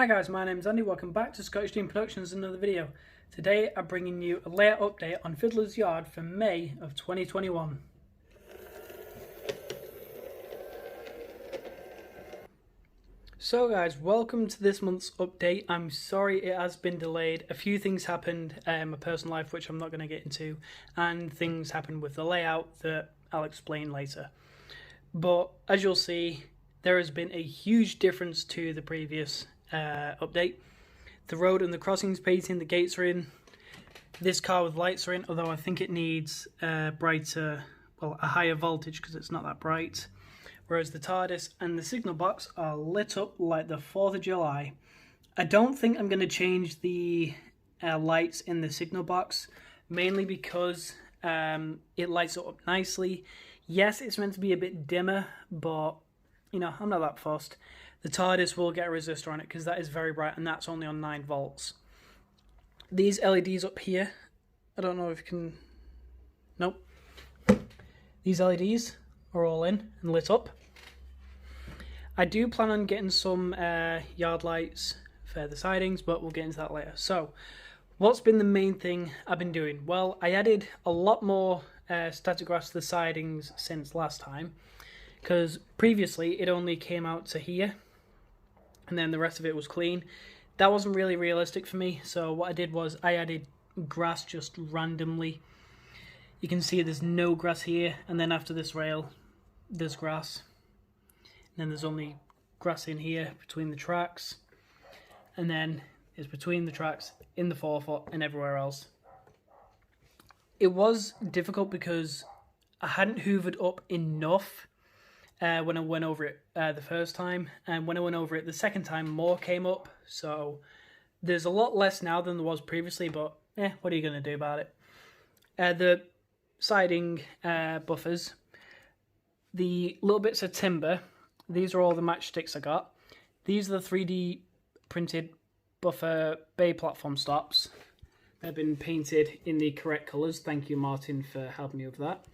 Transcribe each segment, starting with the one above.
Hi guys, my name is Andy, welcome back to Scottish Dream Productions, another video. Today I'm bringing you a layout update on Fiddlers Yard for May of 2021. So guys, welcome to this month's update. I'm sorry it has been delayed. A few things happened in my personal life which I'm not going to get into, and things happened with the layout that I'll explain later. But as you'll see, there has been a huge difference to the previous update. The road and the crossings painting, the gates are in. This car with lights are in, although I think it needs a higher voltage because it's not that bright. Whereas the TARDIS and the signal box are lit up like the 4th of July. I don't think I'm going to change the lights in the signal box, mainly because it lights up nicely. Yes, it's meant to be a bit dimmer, but you know, I'm not that fussed. The TARDIS will get a resistor on it because that is very bright, and that's only on 9 volts. These LEDs up here, I don't know if you can... Nope. These LEDs are all in and lit up. I do plan on getting some yard lights for the sidings, but we'll get into that later. So, what's been the main thing I've been doing? Well, I added a lot more static grass to the sidings since last time, because previously it only came out to here and then the rest of it was clean. That wasn't really realistic for me, so what I did was I added grass just randomly. You can see there's no grass here, and then after this rail there's grass, and then there's only grass in here between the tracks, and then it's between the tracks in the forefoot and everywhere else. It was difficult because I hadn't hoovered up enough when I went over it the first time, and when I went over it the second time, more came up. So there's a lot less now than there was previously, but what are you going to do about it? The siding buffers, the little bits of timber, these are all the matchsticks I got. These are the 3D printed buffer bay platform stops. They've been painted in the correct colours. Thank you, Martin, for helping me with that.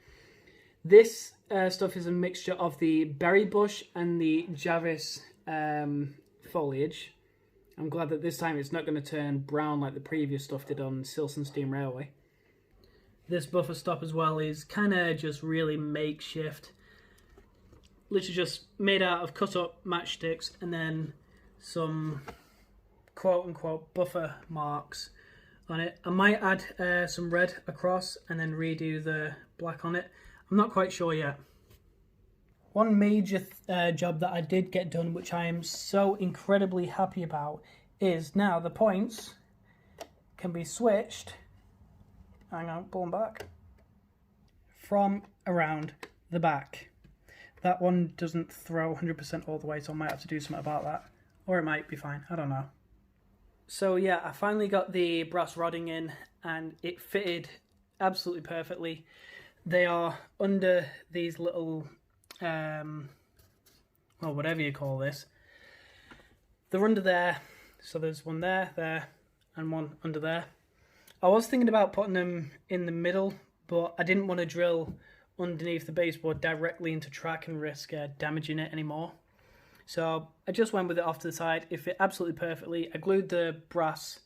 This stuff is a mixture of the berry bush and the Jarvis foliage. I'm glad that this time it's not going to turn brown like the previous stuff did on Silson Steam Railway. This buffer stop as well is kind of just really makeshift. Literally just made out of cut up matchsticks and then some quote unquote buffer marks on it. I might add some red across and then redo the black on it. I'm not quite sure yet. One major job that I did get done, which I am so incredibly happy about, is now the points can be switched, hang on, pull them back, from around the back. That one doesn't throw 100% all the way, so I might have to do something about that. Or it might be fine, I don't know. So yeah, I finally got the brass rodding in, and it fitted absolutely perfectly. They are under these little, well, whatever you call this. They're under there, so there's one there, and one under there. I was thinking about putting them in the middle, but I didn't want to drill underneath the baseboard directly into track and risk damaging it anymore. So I just went with it off to the side. It fit absolutely perfectly. I glued the brass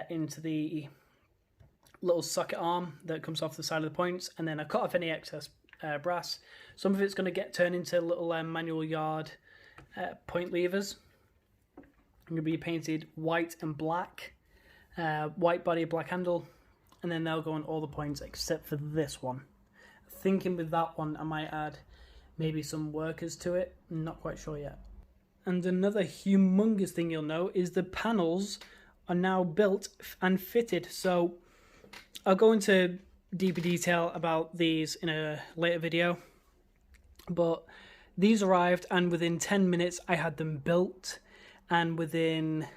into the little socket arm that comes off the side of the points, and then I cut off any excess brass. Some of it's going to get turned into little manual yard point levers. I'm going to be painted white and black, white body, black handle, and then they'll go on all the points except for this one. Thinking with that one I might add maybe some workers to it, I'm not quite sure yet. And another humongous thing you'll know is the panels are now built and fitted. So I'll go into deeper detail about these in a later video, but these arrived and within 10 minutes I had them built, and within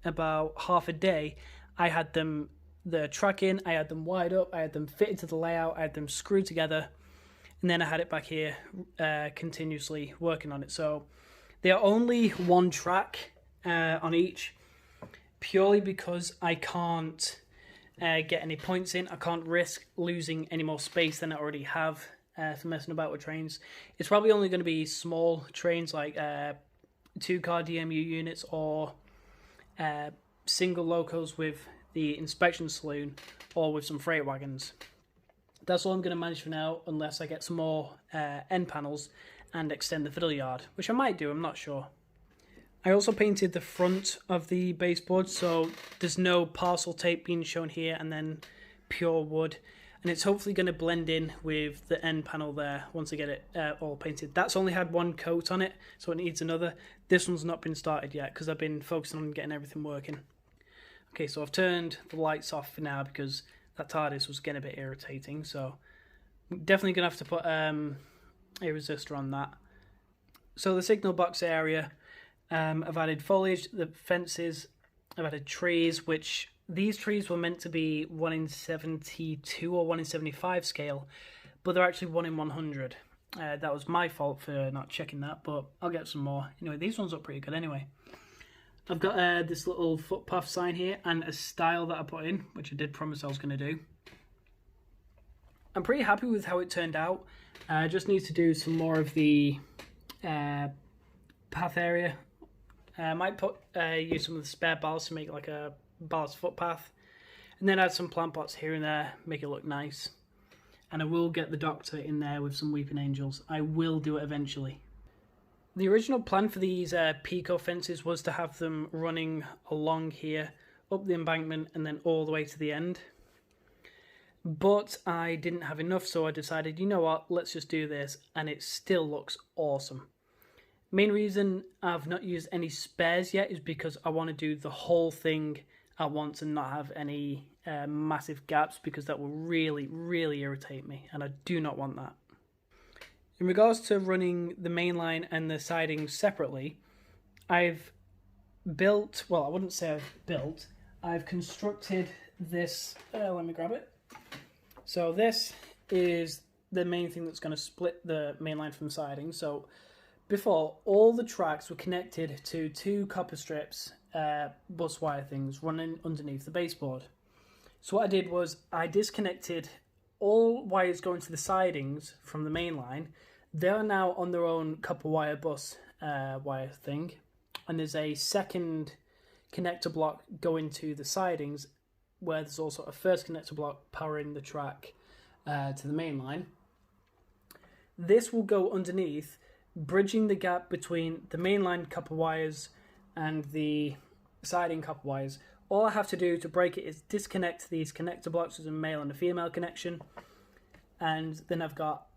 about half a day I had them the track in, I had them wired up, I had them fitted to the layout, I had them screwed together, and then I had it back here continuously working on it. So they are only one track on each, purely because I can't get any points in. I can't risk losing any more space than I already have for messing about with trains. It's probably only going to be small trains like 2-car DMU units or single locos with the inspection saloon or with some freight wagons. That's all I'm going to manage for now, unless I get some more end panels and extend the fiddle yard, which I might do, I'm not sure. I also painted the front of the baseboard, so there's no parcel tape being shown here and then pure wood. And it's hopefully going to blend in with the end panel there once I get it all painted. That's only had one coat on it, so it needs another. This one's not been started yet because I've been focusing on getting everything working. Okay, so I've turned the lights off for now because that TARDIS was getting a bit irritating. So I'm definitely going to have to put a resistor on that. So the signal box area, I've added foliage, the fences, I've added trees, which these trees were meant to be 1 in 72 or 1 in 75 scale, but they're actually 1 in 100. That was my fault for not checking that, but I'll get some more. Anyway, these ones look pretty good anyway. I've got this little footpath sign here and a stile that I put in, which I did promise I was going to do. I'm pretty happy with how it turned out. I just need to do some more of the path area. I might use some of the spare bars to make like a ballast footpath, and then add some plant pots here and there, make it look nice. And I will get the Doctor in there with some weeping angels. I will do it eventually. The original plan for these Pico fences was to have them running along here, up the embankment, and then all the way to the end. But I didn't have enough, so I decided, you know what, let's just do this, and it still looks awesome. Main reason I've not used any spares yet is because I want to do the whole thing at once and not have any massive gaps, because that will really, really irritate me, and I do not want that. In regards to running the main line and the sidings separately, I've built, well, I wouldn't say I've built, I've constructed this, let me grab it. So this is the main thing that's going to split the main line from the siding. So before, all the tracks were connected to 2 copper strips, bus wire things running underneath the baseboard. So what I did was I disconnected all wires going to the sidings from the main line. They're now on their own copper wire bus wire thing, and there's a second connector block going to the sidings, where there's also a first connector block powering the track to the main line. This will go underneath, bridging the gap between the mainline copper wires and the siding copper wires. All I have to do to break it is disconnect these connector blocks as a male and a female connection, and then I've got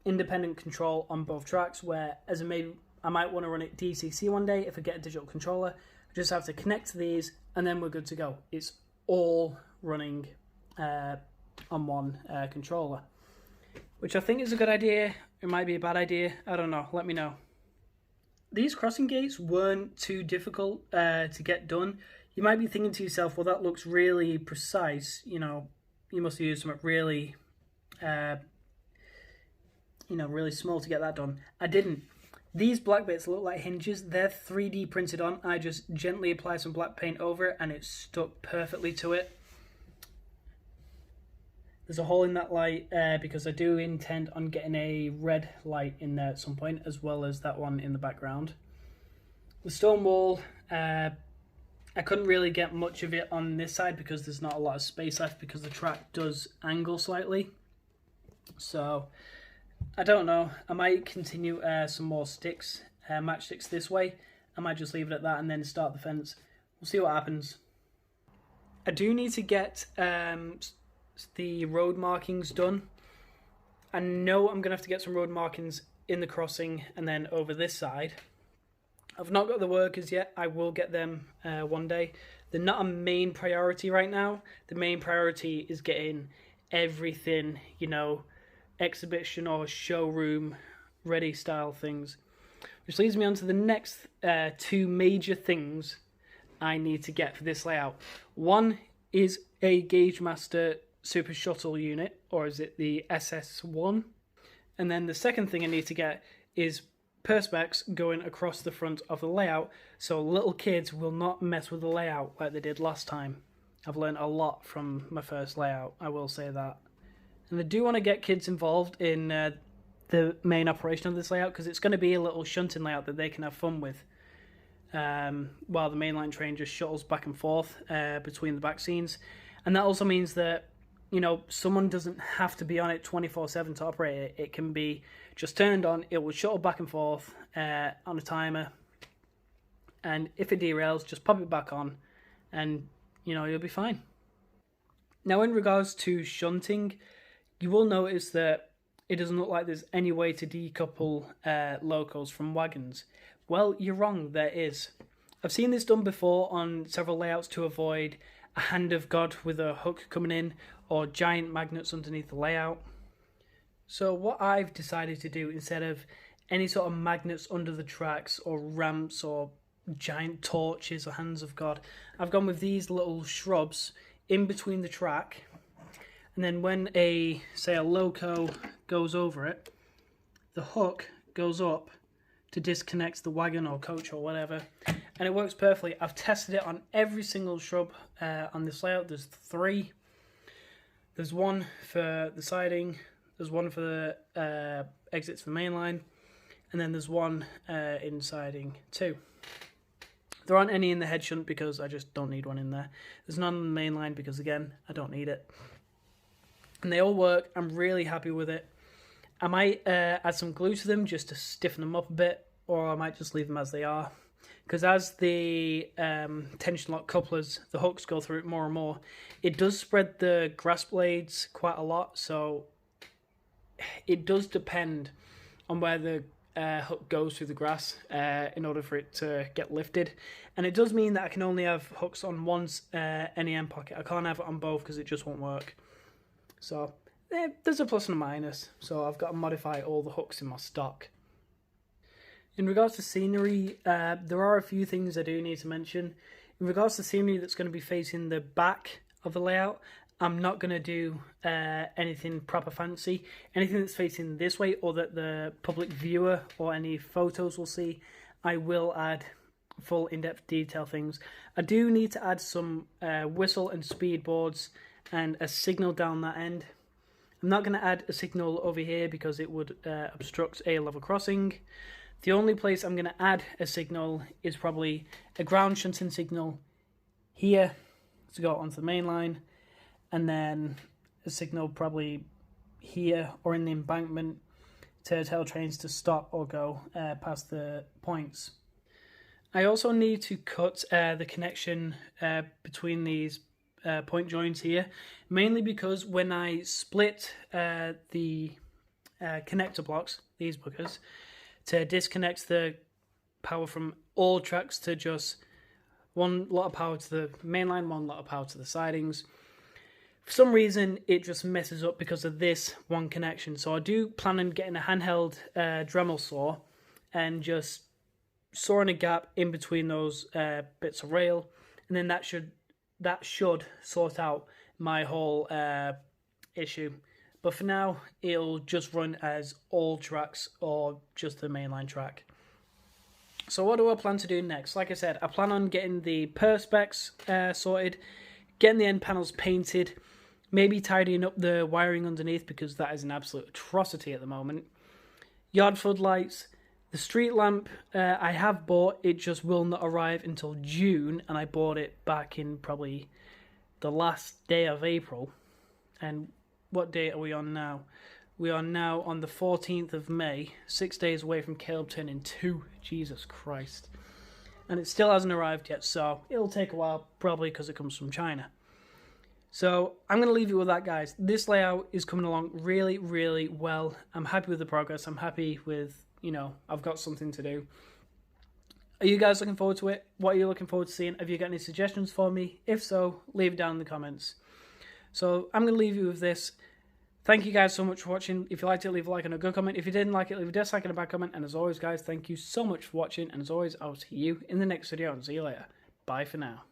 independent control on both tracks, where as I might want to run it DCC one day if I get a digital controller. I just have to connect to these and then we're good to go. It's all running on one controller, which I think is a good idea. It might be a bad idea, I don't know, let me know. These crossing gates weren't too difficult to get done. You might be thinking to yourself, well, that looks really precise, you know, you must have used something really, really small to get that done. I didn't. These black bits look like hinges. They're 3D printed on. I just gently apply some black paint over it and it stuck perfectly to it. There's a hole in that light because I do intend on getting a red light in there at some point, as well as that one in the background. The stone wall, I couldn't really get much of it on this side because there's not a lot of space left, because the track does angle slightly. So I don't know, I might continue some more sticks, matchsticks this way. I might just leave it at that and then start the fence. We'll see what happens. I do need to get the road markings done. I know I'm going to have to get some road markings in the crossing and then over this side. I've not got the workers yet. I will get them one day. They're not a main priority right now. The main priority is getting everything, you know, exhibition or showroom ready style things, which leads me on to the next 2 major things I need to get for this layout. One is a Gauge Master Super Shuttle unit, or is it the SS1? And then the second thing I need to get is perspex going across the front of the layout, so little kids will not mess with the layout like they did last time. I've learned a lot from my first layout, I will say that. And I do want to get kids involved in the main operation of this layout, because it's going to be a little shunting layout that they can have fun with. while the mainline train just shuttles back and forth between the back scenes. And that also means that, someone doesn't have to be on it 24/7 to operate it. It can be just turned on, it will shuttle back and forth on a timer, and if it derails, just pop it back on, and, you'll be fine. Now, in regards to shunting, you will notice that it doesn't look like there's any way to decouple locos from wagons. Well, you're wrong, there is. I've seen this done before on several layouts to avoid a hand of God with a hook coming in, or giant magnets underneath the layout. So what I've decided to do, instead of any sort of magnets under the tracks or ramps or giant torches or hands of God, I've gone with these little shrubs in between the track, and then when a loco goes over it, the hook goes up to disconnect the wagon or coach or whatever, and it works perfectly. I've tested it on every single shrub on this layout. There's 3. There's one for the siding, there's one for the exits for the main line, and then there's one in siding 2. There aren't any in the head shunt because I just don't need one in there. There's none on the main line because, again, I don't need it. And they all work. I'm really happy with it. I might add some glue to them just to stiffen them up a bit, or I might just leave them as they are. Because as the tension lock couplers, the hooks go through it more and more, it does spread the grass blades quite a lot, so it does depend on where the hook goes through the grass in order for it to get lifted. And it does mean that I can only have hooks on one NEM pocket. I can't have it on both because it just won't work. So there's a plus and a minus, so I've got to modify all the hooks in my stock. In regards to scenery, there are a few things I do need to mention. In regards to scenery that's going to be facing the back of the layout, I'm not going to do anything proper fancy. Anything that's facing this way or that the public viewer or any photos will see, I will add full in-depth detail things. I do need to add some whistle and speed boards and a signal down that end. I'm not going to add a signal over here because it would obstruct a level crossing. The only place I'm going to add a signal is probably a ground shunting signal here to go onto the main line, and then a signal probably here or in the embankment to tell trains to stop or go past the points. I also need to cut the connection between these point joints here, mainly because when I split the connector blocks, these buggers, to disconnect the power from all tracks to just one lot of power to the main line, one lot of power to the sidings, for some reason it just messes up because of this one connection. So I do plan on getting a handheld Dremel saw and just sawing a gap in between those bits of rail, and then that should sort out my whole issue. But for now, it'll just run as all tracks or just the mainline track. So what do I plan to do next? Like I said, I plan on getting the perspex sorted, getting the end panels painted, maybe tidying up the wiring underneath because that is an absolute atrocity at the moment. Yard floodlights, the street lamp I have bought, it just will not arrive until June, and I bought it back in probably the last day of April. And what date are we on now? We are now on the 14th of May, 6 days away from Caleb turning 2. Jesus Christ. And it still hasn't arrived yet, so it'll take a while, probably because it comes from China. So I'm going to leave you with that, guys. This layout is coming along really, really well. I'm happy with the progress. I'm happy with, I've got something to do. Are you guys looking forward to it? What are you looking forward to seeing? Have you got any suggestions for me? If so, leave it down in the comments. So I'm going to leave you with this. Thank you guys so much for watching. If you liked it, leave a like and a good comment. If you didn't like it, leave a dislike and a bad comment. And as always, guys, thank you so much for watching. And as always, I'll see you in the next video and see you later. Bye for now.